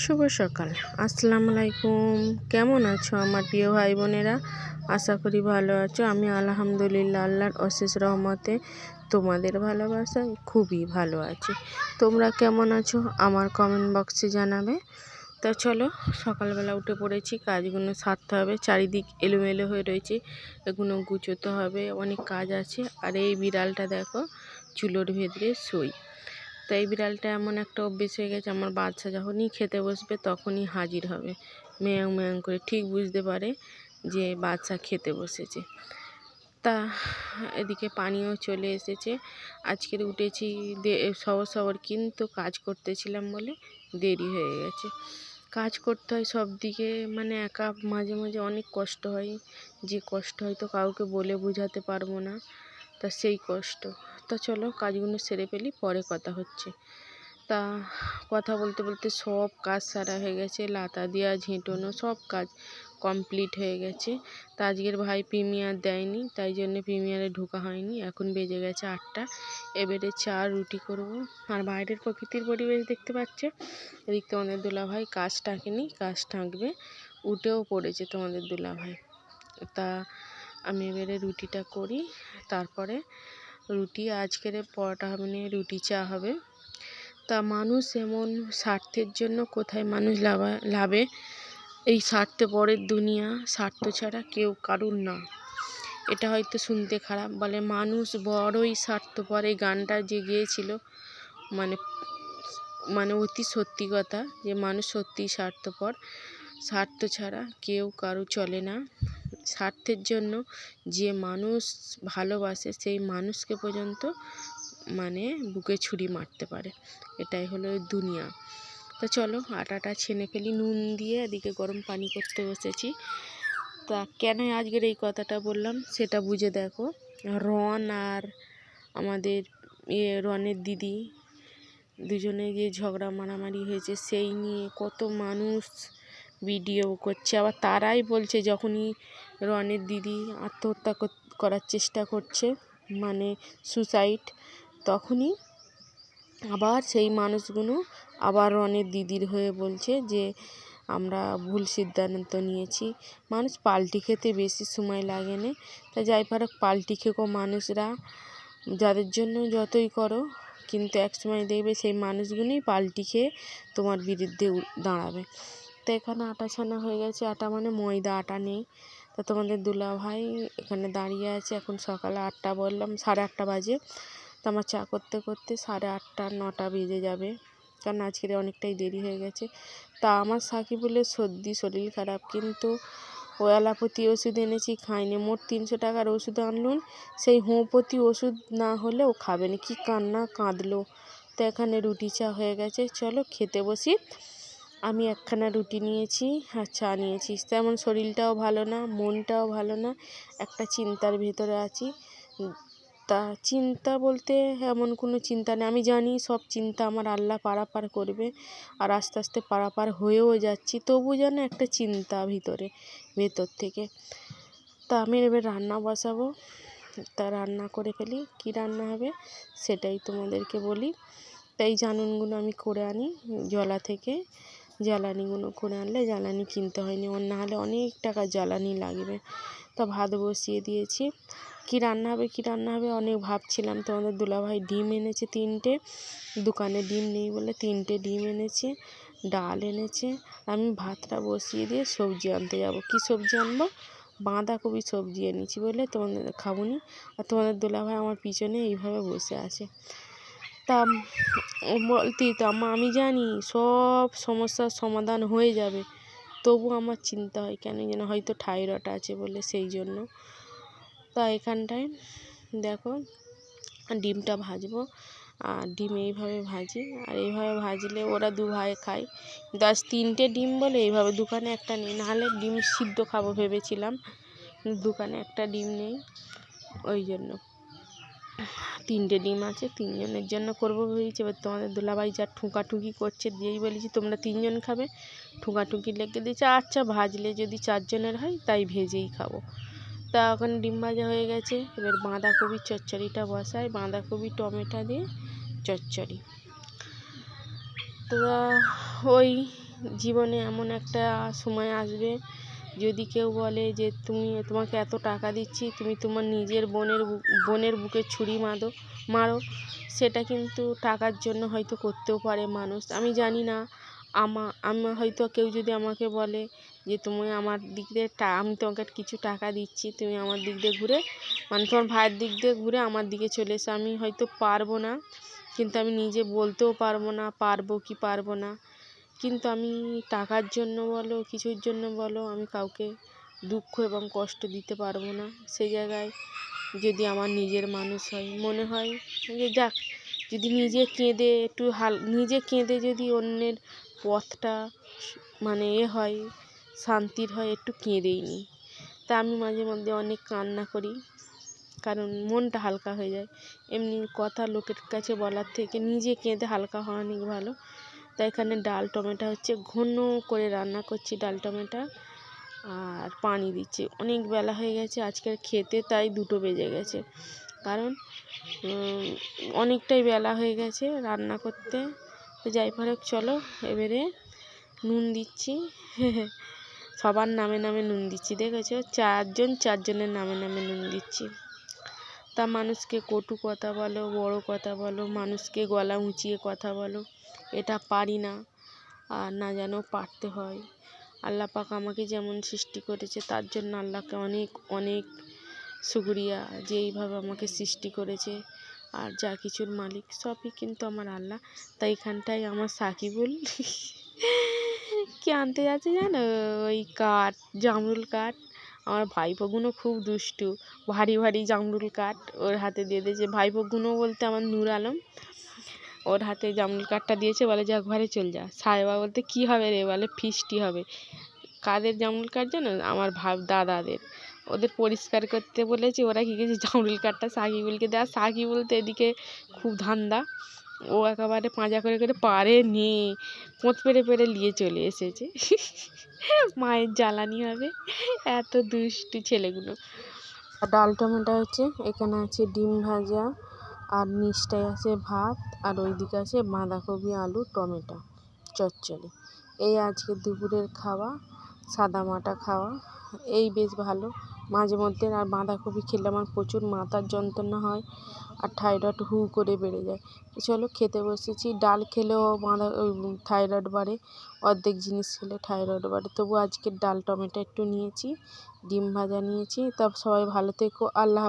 শুভ সকাল। আসসালামু আলাইকুম। কেমন আছো আমার প্রিয় ভাই বোনেরা? আশা করি ভালো আছো। আমি আলহামদুলিল্লাহ আল্লাহর অশেষ রহমতে তোমাদের ভালোবাসায় খুবই ভালো আছি। তোমরা কেমন আছো আমার কমেন্ট বক্সে জানাবে। তা চলো, সকালবেলা উঠে পড়েছি, কাজগুলো সারতে হবে। চারিদিক এলোমেলো হয়ে রয়েছে, এগুলো গুছোতে হবে, অনেক কাজ আছে। আর এই বিড়ালটা দেখো চুলোর ভেতরে শুই। তো এই বিড়ালটা এমন একটা অভ্যেস হয়ে গেছে, আমার বাচ্চা যখনই খেতে বসবে তখনই হাজির হবে, ম্যাং ম্যাং করে। ঠিক বুঝতে পারে যে বাচ্চা খেতে বসেছে। তা এদিকে পানিও চলে এসেছে। আজকের উঠেছি সবর সবর, কিন্তু কাজ করতেছিলাম বলে দেরি হয়ে গেছে। কাজ করতে হয় সব দিকে, মানে একা মাঝে মাঝে অনেক কষ্ট হয়। যে কষ্ট হয়তো কাউকে বলে বোঝাতে পারবো না, তা সেই কষ্ট। তা চলো কাজগুলো সেরে ফেলি, পরে কথা হচ্ছে। তা কথা বলতে বলতে সব কাজ সারা হয়ে গেছে, লাতা দেওয়া ঝেঁটোনো সব কাজ কমপ্লিট হয়ে গেছে। তা আজকের ভাই প্রিমিয়ার দেয়নি, তাই জন্য প্রিমিয়ারে ঢোকা হয়নি। এখন বেজে গেছে 8টা। এবারে চা রুটি করব। আর বাইরের প্রকৃতির পরিবেশ দেখতে পাচ্ছে। এদিক তোমাদের দুলাভাই কাজ টাকেনি, কাজ টাকবে, উঠেও পড়েছে তোমাদের দুলাভাই। তা আমি এবারে রুটিটা করি, তারপরে রুটি আজকের পরোটা হবে না, রুটি চা হবে। তা মানুষ এমন স্বার্থের জন্য কোথায় মানুষ লাভে। এই স্বার্থপরের দুনিয়া, স্বার্থ ছাড়া কেউ কারুর না। এটা হয়তো শুনতে খারাপ, বলে মানুষ বড়ই স্বার্থপর। এই গানটা যে গিয়েছিল, মানে মানে অতি সত্যি কথা, যে মানুষ সত্যিই স্বার্থপর। স্বার্থ ছাড়া কেউ কারু চলে না। স্বার্থের জন্য যে মানুষ ভালোবাসে সেই মানুষকে পর্যন্ত মানে বুকে ছুরি মারতে পারে। এটাই হলো দুনিয়া। তো চলো আটাটা ছেনে ফেলি নুন দিয়ে। এদিকে গরম পানি করতে বসেছি। তা কেন আজকের এই কথাটা বললাম সেটা বুঝে দেখো। রন আর আমাদের রনের দিদি দুজনে যে ঝগড়া মারামারি হয়েছে, সেই নিয়ে কত মানুষ ভিডিও করছে। আবার তারাই বলছে, যখনই রনের দিদি আত্মহত্যা করার চেষ্টা করছে, মানে সুসাইড, তখনই আবার সেই মানুষগুলো আবার রনের দিদির হয়ে বলছে যে আমরা ভুল সিদ্ধান্ত নিয়েছি। মানুষ পাল্টি খেতে বেশি সময় লাগে না। তা যাই পারো পাল্টি খেকো মানুষরা, যাদের জন্য যতই করো, কিন্তু এক সময় দেখবে সেই মানুষগুলোই পাল্টি খেয়ে তোমার বিরুদ্ধে দাঁড়াবে। তো এখানে আটা ছানা হয়ে গেছে, আটা মানে ময়দা, আটা নেই। তা তোমাদের দুলাভাই এখানে দাঁড়িয়ে আছে। এখন সকালে 8টা, বললাম 8:30 বাজে। তো আমার চা করতে করতে 8:30 9টা বেজে যাবে, কারণ আজকের অনেকটাই দেরি হয়ে গেছে। তা আমার সাকিবুলের সর্দি, শরীর খারাপ, কিন্তু ও অ্যালোপ্যাথি ওষুধ এনেছি, খাইনি। মোট 300 টাকার ওষুধ আনলুন, সেই হোমিওপ্যাথি ওষুধ না হলে ও খাবে না। কী কান্না কাঁদলো। তো এখানে রুটি চা হয়ে গেছে, চলো খেতে বসি। আমি একখানা রুটি নিয়েছি আর চা নিয়েছি। তেমন শরীরটাও ভালো না, মনটাও ভালো না, একটা চিন্তার ভেতরে আছি। তা চিন্তা বলতে এমন কোনো চিন্তা নেই, আমি জানি সব চিন্তা আমার আল্লাহ পারাপার করবে, আর আস্তে আস্তে পারাপার হয়েও যাচ্ছি। তবু যেন একটা চিন্তা ভেতর থেকে। তা আমি এবার রান্না বসাবো। তা রান্না করে ফেলি, কী রান্না হবে সেটাই তোমাদেরকে বলি। তাই জানুনগুলো আমি করে আনি জলা থেকে। জ্বালানিগুলো করে আনলে, জ্বালানি কিনতে হয়নি, অন্য হলে অনেক টাকা জ্বালানি লাগবে। তা ভাত বসিয়ে দিয়েছি। কী রান্না হবে অনেক ভাবছিলাম। তোমাদের দুলাভাই ডিম এনেছে 3টে, দোকানে ডিম নেই বলে 3টে ডিম এনেছে, ডাল এনেছে। আমি ভাতটা বসিয়ে দিয়ে সবজি আনতে যাব। কী সবজি আনবো? বাঁধাকপি সবজি এনেছি বলে তোমাদের খাবনি। আর তোমাদের দুলাভাই আমার পিছনে এইভাবে বসে আছে। তা বলতেই তো আমি জানি সব সমস্যার সমাধান হয়ে যাবে, তবু আমার চিন্তা হয় কেন যেন, হয়তো থাইরয়েড আছে বলে, সেই জন্য। তা এখানটায় দেখো ডিমটা ভাজবো। আর ডিম এইভাবে ভাজি, আর এইভাবে ভাজলে ওরা 2 ভাই খায়। কিন্তু আজ 3টে ডিম বলে এইভাবে, দোকানে একটা নেই, নাহলে ডিম সিদ্ধ খাবো ভেবেছিলাম, দোকানে একটা ডিম নেই, ওই জন্য 3টে ডিম আছে, 3 জনের জন্য করবো ভেবেছি। এবার তোমাদের দুলাভাই যা ঠুকাঠুকি করছে, দিয়েই বলেছি তোমরা 3 জন খাবে, ঠুকাঠুকি লেগে দিয়েছে। আচ্ছা ভাজলে যদি 4 জনের হয় তাই ভেজেই খাবো। তা এখন ডিম ভাজা হয়ে গেছে, এবার বাঁধাকপির চচ্চড়িটা বসাই। বাঁধাকপি টমেটো দিয়ে চচ্চড়ি। তো ওই জীবনে এমন একটা সময় আসবে, যদি কেউ বলে যে তোমাকে এত টাকা দিচ্ছি, তুমি তোমার নিজের বোনের বুকে ছুরি মারো, সেটা কিন্তু টাকার জন্য হয়তো করতেও পারে মানুষ। আমি জানি না। আমার হয়তো কেউ যদি আমাকে বলে যে তুমি আমার দিক দিয়ে আমি তোমাকে কিছু টাকা দিচ্ছি, তুমি আমার দিক দিয়ে ঘুরে, মানে তোমার ভাইয়ের দিক দিয়ে ঘুরে আমার দিকে চলে এসো, আমি হয়তো পারবো না, কিন্তু আমি নিজে বলতেও পারবো না পারবো কি পারবো না। কিন্তু আমি টাকার জন্য বলো, কিছুর জন্য বলো, আমি কাউকে দুঃখ এবং কষ্ট দিতে পারবো না। সেই জায়গায় যদি আমার নিজের মানুষ হয়, মনে হয় যে যাক, যদি নিজে কেঁদে যদি অন্যের পথটা মানে হয়, শান্তির হয়, একটু কেঁদেই নিই। তা আমি মাঝে মধ্যে অনেক কান্না করি, কারণ মনটা হালকা হয়ে যায়। এমনি কথা লোকের কাছে বলার থেকে নিজে কেঁদে হালকা হওয়া অনেক ভালো। তাই এখানে ডাল টমেটো হচ্ছে, ঘন করে রান্না করছি ডাল টমেটো, আর পানি দিচ্ছি। অনেক বেলা হয়ে গেছে আজকের খেতে, তাই 2টো বেজে গেছে, কারণ অনেকটাই বেলা হয়ে গেছে রান্না করতে। তো যাই হোক, চলো এবারে নুন দিচ্ছি। সবার নামে নামে নুন দিচ্ছি, দেখেছো? চারজনের নামে নামে নুন দিচ্ছি। তা মানুষকে কটু কথা বলো, বড় কথা বলো, মানুষকে গলা উঁচিয়ে কথা বলো, এটা পারি না, আর না যেন পারতে হয়। আল্লাহ পাক আমাকে যেমন সৃষ্টি করেছে, তার জন্য আল্লাহকে অনেক অনেক শুকরিয়া যে এইভাবে আমাকে সৃষ্টি করেছে। আর যা কিছুর মালিক সবই কিন্তু আমার আল্লাহ। তাই এখানটায় আমার সাকিবুল কি আনতে যাচ্ছে জানো? ওই জামরুল কাঠ। আমার ভাইপোগুলো খুব দুষ্টু, ভারী ভারী জামরুল কাঠ ওর হাতে দিয়ে দিয়েছে। ভাইপোগুলো বলতে আমার নূর আলম, ওর হাতে জামরুল কাঠটা দিয়েছে, বলে যা ঘরে চল যা। সাহেবা বলতে কী হবে রে, বলে ফিস্টি হবে। কাদের জামরুল কাঠ জানো? আমার দাদাদের। ওদের পরিষ্কার করতে বলেছে, ওরা কী গেছে জামরুল কাঠটা সাকিবুলকে দেয়। সাকিবুল তো এদিকে খুব ধান্দা, ও একেবারে পাঁজা করে করে পারে নে পোঁত পেরে পেরে নিয়ে চলে এসেছে। মায়ের জ্বালানি হবে, এত দুষ্টু ছেলেগুলো। ডাল টমেটো হচ্ছে, এখানে আছে ডিম ভাজা, আর নিচটায় আছে ভাত, আর ওইদিকে আছে বাঁধাকপি আলু টমেটো চচ্চড়ি। এই আজকে দুপুরের খাওয়া, সাদা মাটা খাওয়া, এই বেশ ভালো মাঝে মধ্যে। আর বাঁধাকপি খেলে আমার প্রচুর মাথার যন্ত্রণা হয়, আর থাইরয়েড হু করে বেড়ে যায়। চলো খেতে বসেছি। ডাল খেলেও থাইরয়েড বাড়ে, অর্ধেক জিনিস খেলে থাইরয়েড বাড়ে। তবু আজকে ডাল টমেটো একটু নিয়েছি, ডিম ভাজা নিয়েছি। তা সবাই ভালো থেকো, আল্লাহ।